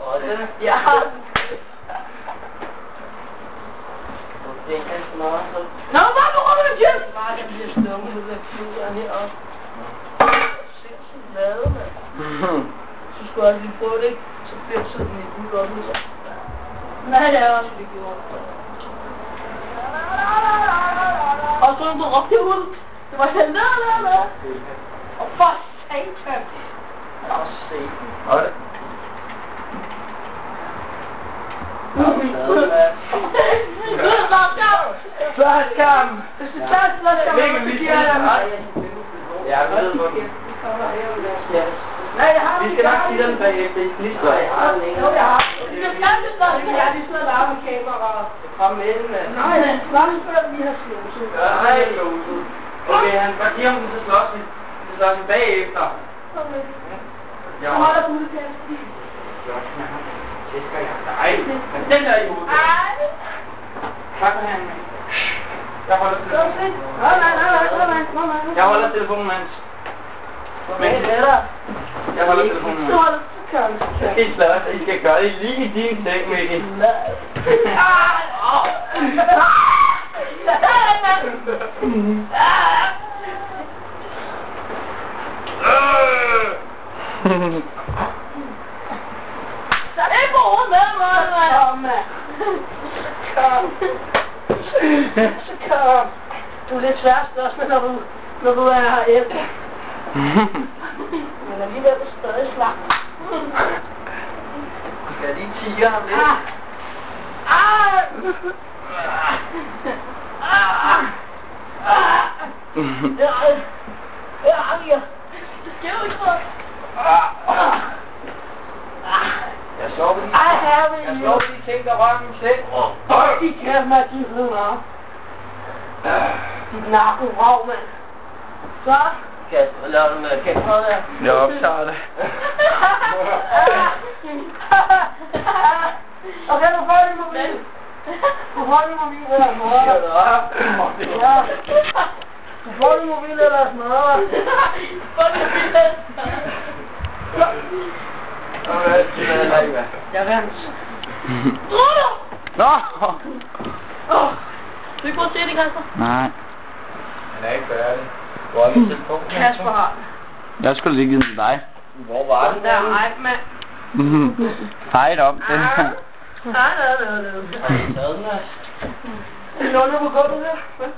Åh, den er... Ja. Det er ganske meget, så... Nå, hvad nu kommer det til? Bare den bliver stummet ud af kluderen heroppe. Sindssygt lade, mand. Så skulle jeg lige prøve det, så bliver det sådan lidt godt ud. Nej, det er også det gjort. Og så du råbte ud. Det var sådan, la. Og for satan. Åh, satan. Og det... Slåskamp! Det skal tage slåskamp. Ja, jeg ved hvor det. Nej, jeg har vi skal nok sige den bagefter i klister. Jeg har den ene. Jo, jeg har. Det skal gerne slåskamp. Jeg har lige siddet og lavet med kamera. Kom med den, mand. Nej, det er slåskamp før vi har slået. Nej, Jose. Okay, han bare giver ham så slås vi. Så slås vi bagefter. Okay. Ja. Så holder du det til. Slås med ham. Det skal jeg. Nej, men den der Jose. Ej. Tak for han. Jeg holder telefonen. Nej. Jeg holder telefonen, Hans. Men jeg holder telefonen. Så holder du I slås. I skal gøre det lige i din seng, Mikkel. Så det er bordet med mig. Kom. Du er lidt sværst også, når du er her ældre. Men alligevel er det stadig slag. Skal jeg lige tigge ham lidt? Jeg slår på de ting, der rører min seng. De kæft mig til hunger. Dit narkovrag, mand. Så. Kasper, laver du noget kamera der? Jeg optager det. Okay, du får din mobil. Du får din mobil, eller smadrer. Ja. Du får din mobil, eller smadrer. Få din mobil, eller smadrer. Jeg vandt. Tror du? Nå! Du ikke prøve at se det, Kasper? Nej. Han er ikke færdig. Hvor er min telefon? Kasper har. Jeg skulle lige give den til dig. Hvor var den? Der er ej, mand. Hej op. Den her. Nej. Har I taget den, altså? Det lå nu på gulvet der.